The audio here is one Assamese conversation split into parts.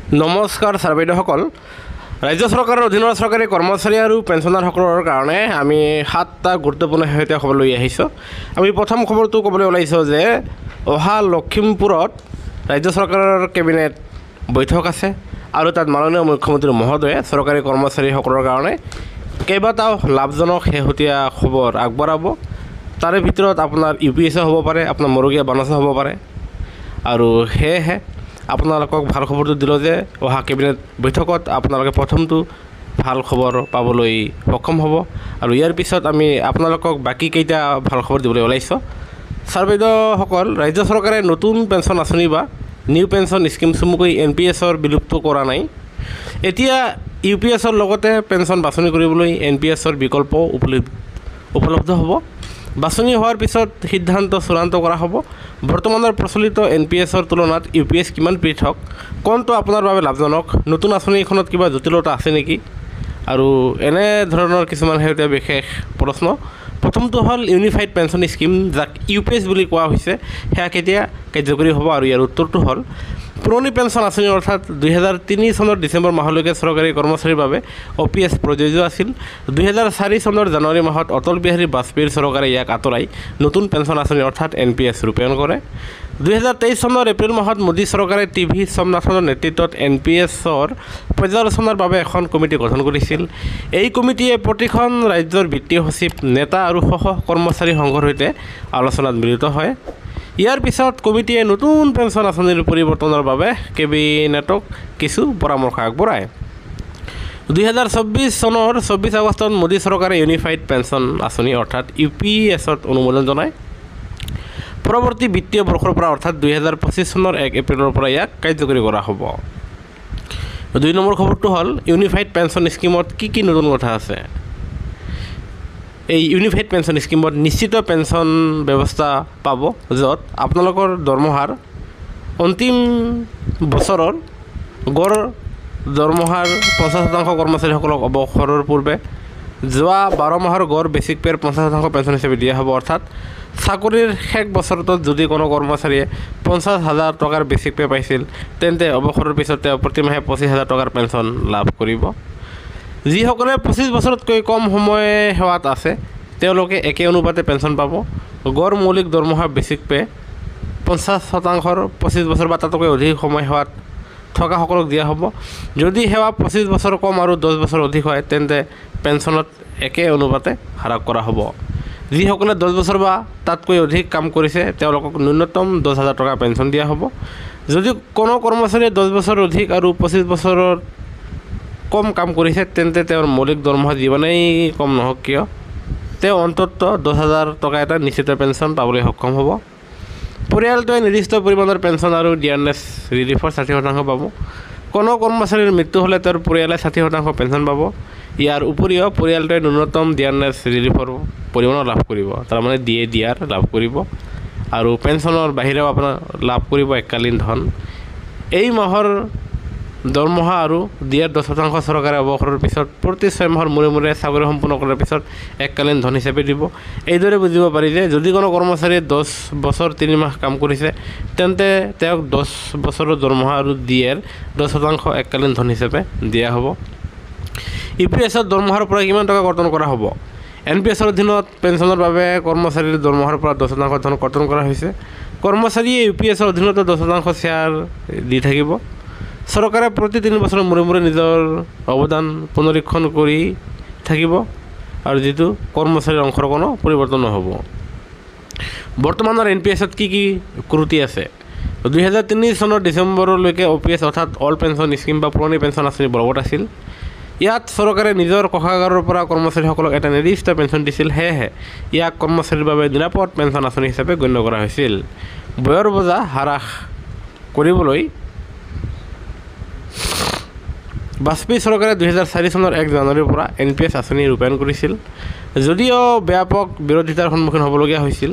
নমস্কাৰ ছাৰ বাইদেউসকল। ৰাজ্য চৰকাৰৰ অধীনৰ চৰকাৰী কৰ্মচাৰী আৰু পেঞ্চনাৰসকলৰ কাৰণে আমি 7টা গুৰুত্বপূৰ্ণ শেহতীয়া খবৰ লৈ আহিছোঁ। আমি প্ৰথম খবৰটো ক'বলৈ ওলাইছোঁ যে অহা লখিমপুৰত ৰাজ্য চৰকাৰৰ কেবিনেট বৈঠক আছে আৰু তাত মাননীয় মুখ্যমন্ত্ৰী মহোদয়ে চৰকাৰী কৰ্মচাৰীসকলৰ কাৰণে কেইবাটাও লাভজনক শেহতীয়া খবৰ আগবঢ়াব। তাৰে ভিতৰত আপোনাৰ UPSO হ'ব পাৰে, আপোনাৰ মৰুগীয়া বানচা হ'ব পাৰে। আৰু সেয়েহে আপোনালোকক ভাল খবৰটো দিলোঁ যে অহা কেবিনেট বৈঠকত আপোনালোকে প্ৰথমটো ভাল খবৰ পাবলৈ সক্ষম হ'ব। আৰু ইয়াৰ পিছত আমি আপোনালোকক বাকী কেইটা ভাল খবৰ দিবলৈ ওলাইছোঁ। ছাৰ বাইদেউসকল, ৰাজ্য চৰকাৰে নতুন পেঞ্চন আঁচনি বা নিউ পেঞ্চন স্কিম চমুকৈ NPSৰ বিলুপ্ত কৰা নাই। এতিয়া UPSৰ লগতে পেঞ্চন বাছনি কৰিবলৈ NPSৰ বিকল্প উপলব্ধ হ'ব। বাছনি হোৱাৰ পিছত সিদ্ধান্ত চূড়ান্ত কৰা হ'ব। বৰ্তমানৰ প্ৰচলিত NPSৰ তুলনাত UPS কিমান পৃথক, কোনটো আপোনাৰ বাবে লাভজনক, নতুন আঁচনিখনত কিবা জটিলতা আছে নেকি, আৰু এনে ধৰণৰ কিছুমান শেহতীয়া বিশেষ প্ৰশ্ন। প্ৰথমটো হ'ল ইউনিফাইড পেঞ্চন স্কিম, যাক UPS বুলি কোৱা হৈছে, সেয়া কেতিয়া কাৰ্যকৰী হ'ব? আৰু ইয়াৰ উত্তৰটো হ'ল পুৰণি পেঞ্চন আঁচনি অৰ্থাৎ 2003 চনৰ ডিচেম্বৰ মাহলৈকে চৰকাৰী কৰ্মচাৰীৰ বাবে OPS প্ৰযোজ্য আছিল। 2004 চনৰ জানুৱাৰী মাহত অটল বিহাৰী বাজপেয়ীৰ চৰকাৰে ইয়াক আঁতৰাই নতুন পেঞ্চন আঁচনি অৰ্থাৎ NPS ৰূপায়ণ কৰে। 2023 চনৰ এপ্ৰিল মাহত মোদী চৰকাৰে TV সোমনাথনৰ নেতৃত্বত NPSৰ পৰ্যালোচনাৰ বাবে এখন কমিটি গঠন কৰিছিল। এই কমিটিয়ে প্ৰতিখন ৰাজ্যৰ বিত্তীয় সচিব, নেতা আৰু সহ কৰ্মচাৰী সংঘৰ সৈতে আলোচনাত মিলিত হয়। ইয়াৰ পিছত কমিটিয়ে নতুন পেঞ্চন আঁচনিৰ পৰিৱৰ্তনৰ বাবে কেবিনেটক কিছু পৰামৰ্শ আগবঢ়ায়। 2024 চনৰ 24 আগষ্টত মোদী চৰকাৰে ইউনিফাইড পেঞ্চন আঁচনি অৰ্থাৎ UPSত অনুমোদন জনায়। পৰৱৰ্তী বিত্তীয় বৰ্ষৰ পৰা অৰ্থাৎ 2025 চনৰ 1 এপ্ৰিলৰ পৰা ইয়াক কাৰ্যকৰী কৰা হ'ব। 2 নম্বৰ খবৰটো হ'ল ইউনিফাইড পেঞ্চন স্কিমত কি নতুন কথা আছে। এই ইউনিফাইড পেঞ্চন স্কিমত নিশ্চিত পেঞ্চন ব্যৱস্থা পাব, য'ত আপোনালোকৰ দৰমহাৰ অন্তিম বছৰৰ গড় দৰমহাৰ 50% কৰ্মচাৰীসকলক অৱসৰৰ পূৰ্বে যোৱা 12 মাহৰ গড় বেচিক পে'ৰ 50% পেঞ্চন হিচাপে দিয়া হ'ব। অৰ্থাৎ চাকৰিৰ শেষ বছৰটোত যদি কোনো কৰ্মচাৰীয়ে 50,000 টকাৰ বেচিক পে' পাইছিল, তেন্তে অৱসৰৰ পিছত তেওঁ প্ৰতিমাহে 25,000 টকাৰ পেঞ্চন লাভ কৰিব। যিসকলে 25 বছৰতকৈ কম সময় সেৱাত আছে, তেওঁলোকে একে অনুপাতে পেঞ্চন পাব। গড় মৌলিক দৰমহা বেচিক পে' 50% 25 বছৰ বা তাতকৈ অধিক সময় সেৱাত থকাসকলক দিয়া হ'ব। যদি সেৱা 25 বছৰ কম আৰু 10 বছৰ অধিক হয়, তেন্তে পেঞ্চনত একে অনুপাতে হ্ৰাস কৰা হ'ব। যিসকলে 10 বছৰ বা তাতকৈ অধিক কাম কৰিছে, তেওঁলোকক ন্যূনতম 10,000 টকা পেঞ্চন দিয়া হ'ব। যদি কোনো কৰ্মচাৰীয়ে 10 বছৰ অধিক আৰু 25 বছৰৰ কম কাম কৰিছে, তেন্তে তেওঁৰ মৌলিক দৰমহা যিমানেই কম নহওক কিয়, তেওঁ অন্ততঃ 10,000 টকা এটা নিশ্চিত পেঞ্চন পাবলৈ সক্ষম হ'ব। পৰিয়ালটোৱে নিৰ্দিষ্ট পৰিমাণৰ পেঞ্চন আৰু ডিয়াৰনেছ ৰিলিফৰ 60% পাব। কোনো কৰ্মচাৰীৰ মৃত্যু হ'লে তেওঁৰ পৰিয়ালে 60% পেঞ্চন পাব। ইয়াৰ উপৰিও পৰিয়ালটোৱে ন্যূনতম ডিয়াৰনেছ ৰিলিফৰ পৰিমাণো লাভ কৰিব, তাৰমানে DAR লাভ কৰিব। আৰু পেঞ্চনৰ বাহিৰেও আপোনাৰ লাভ কৰিব এককালীন ধন। এই মাহৰ দৰমহা আৰু DAR 10% চৰকাৰে অৱসৰৰ পিছত প্ৰতি 6 মাহৰ মূৰে চাকৰি সম্পূৰ্ণ কৰাৰ পিছত এককালীন ধন হিচাপে দিব। এইদৰে বুজিব পাৰি যে যদি কোনো কৰ্মচাৰীয়ে 10 বছৰ 3 মাহ কাম কৰিছে, তেন্তে তেওঁক 10 বছৰৰ দৰমহা আৰু DAR 10% এককালীন ধন হিচাপে দিয়া হ'ব। UPSত দৰমহাৰ পৰা কিমান টকা কৰ্তন কৰা হ'ব? NPSৰ অধীনত পেঞ্চনৰ বাবে কৰ্মচাৰীৰ দৰমহাৰ পৰা 10% ধন কৰ্তন কৰা হৈছে। কৰ্মচাৰীয়ে UPSৰ অধীনত 10% শ্বেয়াৰ দি থাকিব। চৰকাৰে প্ৰতি 3 বছৰৰ মূৰে নিজৰ অৱদান পুনৰীক্ষণ কৰি থাকিব, আৰু যিটো কৰ্মচাৰীৰ অংশৰ কোনো পৰিৱৰ্তন নহ'ব। বৰ্তমানৰ NPSত কি ক্ৰুটি আছে? 2003 চনৰ ডিচেম্বৰলৈকে OPS অৰ্থাৎ অল পেঞ্চন স্কিম বা পুৰণি পেঞ্চন আঁচনি বলবৎ আছিল। ইয়াত চৰকাৰে নিজৰ কোষাগাৰৰ পৰা কৰ্মচাৰীসকলক এটা নিৰ্দিষ্ট পেঞ্চন দিছিল। সেয়েহে ইয়াক কৰ্মচাৰীৰ বাবে নিৰাপদ পেঞ্চন আঁচনি হিচাপে গণ্য কৰা হৈছিল। ব্যয়ৰ বোজা হ্ৰাস কৰিবলৈ বাজপেয়ী চৰকাৰে 2004 চনৰ 1 জানুৱাৰীৰ পৰা NPS আঁচনি ৰূপায়ণ কৰিছিল। যদিও ব্যাপক বিৰোধিতাৰ সন্মুখীন হ'বলগীয়া হৈছিল,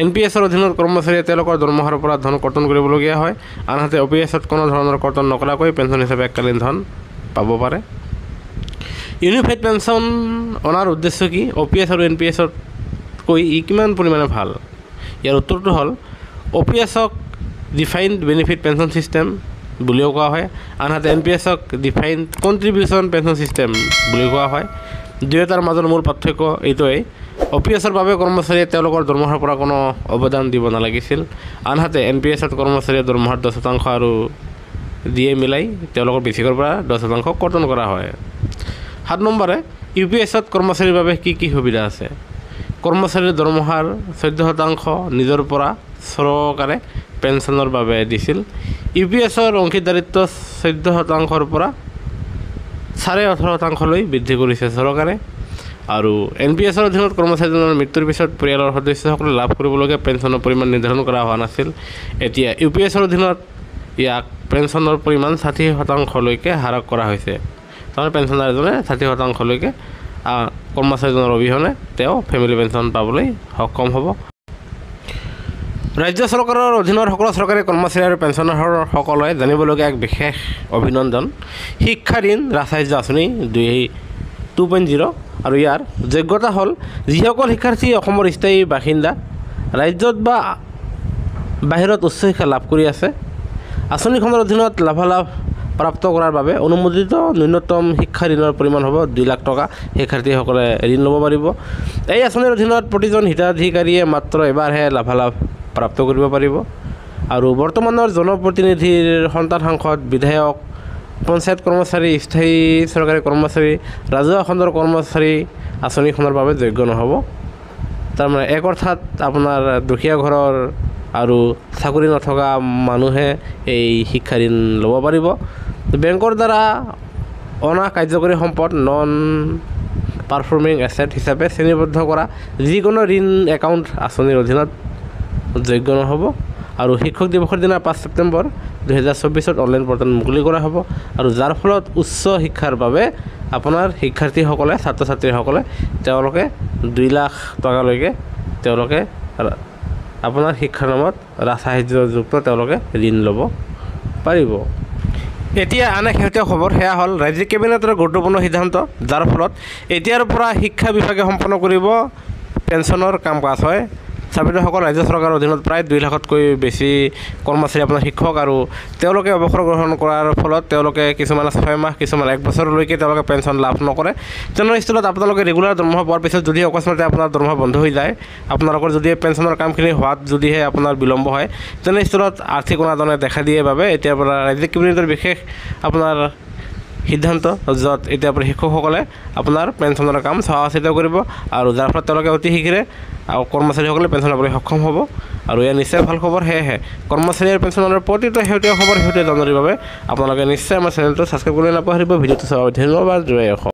NPSৰ অধীনত কৰ্মচাৰীয়ে তেওঁলোকৰ দৰমহাৰ পৰা ধন কৰ্তন কৰিবলগীয়া হয়। আনহাতে OPSত কোনো ধৰণৰ কৰ্তন নকৰাকৈ পেঞ্চন হিচাপে এককালীন ধন পাব পাৰে। ইউনিফাইড পেঞ্চন অনাৰ উদ্দেশ্য কি? OPS আৰু NPSতকৈ ই কিমান পৰিমাণে ভাল? ইয়াৰ উত্তৰটো হ'ল OPSক ডিফাইন্ড বেনিফিট পেঞ্চন ছিষ্টেম বুলিও কোৱা হয় আনহাতে NPS-ক ডিফাইন কণ্ট্ৰিবিউশ্যন পেঞ্চন ছিষ্টেম বুলি কোৱা হয় দুয়োটাৰ মাজৰ মূল পাৰ্থক্য এইটোৱেই OPS-ৰ বাবে কৰ্মচাৰীয়ে তেওঁলোকৰ দৰমহাৰ পৰা কোনো অৱদান দিব নালাগিছিল আনহাতে NPS-ত কৰ্মচাৰীয়ে দৰমহাৰ 10% আৰু দিয়ে মিলাই তেওঁলোকৰ বেছিকৰ পৰা 10% কৰ্তন কৰা হয় 7 নম্বৰে UPS-ত কৰ্মচাৰীৰ বাবে কি কি সুবিধা আছে কৰ্মচাৰীৰ দৰমহাৰ 14% নিজৰ পৰা চৰকাৰে পেঞ্চনৰ বাবে দিছিল UPS-ৰ অংশীদাৰিত্ব 14%ৰ পৰা 18.5%লৈ বৃদ্ধি কৰিছে চৰকাৰে আৰু NPS-ৰ অধীনত কৰ্মচাৰীজনৰ মৃত্যুৰ পিছত পৰিয়ালৰ সদস্যসকলে লাভ কৰিবলগীয়া পেঞ্চনৰ পৰিমাণ নিৰ্ধাৰণ কৰা হোৱা নাছিল এতিয়া UPS-ৰ অধীনত ইয়াক পেঞ্চনৰ পৰিমাণ 60%লৈকে হ্ৰাস কৰা হৈছে তাৰমানে পেঞ্চনাৰজনে 60%লৈকে কৰ্মচাৰীজনৰ অবিহনে তেওঁ ফেমিলি পেঞ্চন পাবলৈ সক্ষম হ'ব ৰাজ্য চৰকাৰৰ অধীনৰ সকলো চৰকাৰী কৰ্মচাৰী আৰু পেঞ্চনাৰসকলে জানিবলগীয়া এক বিশেষ অভিনন্দন শিক্ষা ঋণ ৰাজসাহায্য আঁচনি 2.0 আৰু ইয়াৰ যোগ্যতা হ'ল যিসকল শিক্ষাৰ্থী অসমৰ স্থায়ী বাসিন্দা ৰাজ্যত বা বাহিৰত উচ্চ শিক্ষা লাভ কৰি আছে আঁচনিখনৰ অধীনত লাভালাভ প্ৰাপ্ত কৰাৰ বাবে অনুমোদিত ন্যূনতম শিক্ষা ঋণৰ পৰিমাণ হ'ব 2 লাখ টকা শিক্ষাৰ্থীসকলে ঋণ ল'ব পাৰিব এই আঁচনিৰ অধীনত প্ৰতিজন হিতাধিকাৰীয়ে মাত্ৰ এবাৰহে লাভালাভ প্ৰাপ্ত কৰিব পাৰিব আৰু বৰ্তমানৰ জনপ্ৰতিনিধিৰ সন্তান সাংসদ বিধায়ক পঞ্চায়ত কৰ্মচাৰী স্থায়ী চৰকাৰী কৰ্মচাৰী ৰাজহুৱা খণ্ডৰ কৰ্মচাৰী আঁচনিখনৰ বাবে যোগ্য নহ'ব তাৰমানে এক অৰ্থাৎ আপোনাৰ দুখীয়া ঘৰৰ আৰু চাকৰি নথকা মানুহে এই শিক্ষা ঋণ ল'ব পাৰিব বেংকৰ দ্বাৰা অনা কাৰ্যকৰী সম্পদ নন পাৰফৰ্মিং এছেট হিচাপে শ্ৰেণীবদ্ধ কৰা যিকোনো ঋণ একাউণ্ট আঁচনিৰ অধীনত যোগ্য নহ'ব আৰু শিক্ষক দিৱসৰ দিনা 5 ছেপ্টেম্বৰ 2024ত অনলাইন পৰ্টেল মুকলি কৰা হ'ব আৰু যাৰ ফলত উচ্চ শিক্ষাৰ বাবে আপোনাৰ শিক্ষাৰ্থীসকলে ছাত্ৰ ছাত্ৰীসকলে তেওঁলোকে 2 লাখ টকালৈকে তেওঁলোকে আপোনাৰ শিক্ষাৰ নামত ৰাজসাহায্যযুক্ত তেওঁলোকে ঋণ ল'ব পাৰিব এতিয়া আন এক শেহতীয়া খবৰ সেয়া হ'ল ৰাজ্যিক কেবিনেটৰ গুৰুত্বপূৰ্ণ সিদ্ধান্ত যাৰ ফলত এতিয়াৰ পৰা শিক্ষা বিভাগে সম্পন্ন কৰিব পেঞ্চনৰ কাম কাজ হয় ছাত্ৰসকল ৰাজ্য চৰকাৰৰ অধীনত প্ৰায় 2 লাখতকৈ বেছি কৰ্মচাৰী আপোনাৰ শিক্ষক আৰু তেওঁলোকে অৱসৰ গ্ৰহণ কৰাৰ ফলত তেওঁলোকে কিছুমানে 6 মাহ কিছুমান 1 বছৰলৈকে তেওঁলোকে পেঞ্চন লাভ নকৰে তেনেস্থলত আপোনালোকে ৰেগুলাৰ দৰমহা পোৱাৰ পিছত যদি অকস্মাতে আপোনাৰ দৰমহা বন্ধ হৈ যায় আপোনালোকৰ যদি পেঞ্চনৰ কামখিনি হোৱাত যদিহে আপোনাৰ বিলম্ব হয় তেনেস্থলত আৰ্থিক অনাটনে দেখা দিয়ে বাবে এতিয়াৰ পৰা ৰাজ্যিক কেবিনেটৰ বিশেষ আপোনাৰ সিদ্ধান্ত য'ত এতিয়াৰ পৰা শিক্ষকসকলে আপোনাৰ পেঞ্চনৰ কাম চোৱা চিতা কৰিব আৰু যাৰ ফলত তেওঁলোকে অতি শীঘ্ৰে কৰ্মচাৰীসকলে পেঞ্চন পাবলৈ সক্ষম হ'ব আৰু এয়া নিশ্চয় ভাল খবৰ সেয়েহে কৰ্মচাৰী আৰু পেঞ্চনৰ প্ৰতিটো শেহতীয়া খবৰ জানিবৰ বাবে আপোনালোকে নিশ্চয় আমাৰ চেনেলটো ছাবস্ক্ৰাইব কৰি নাপাহৰিব ভিডিঅ'টো চাব ধন্যবাদ জয় অসম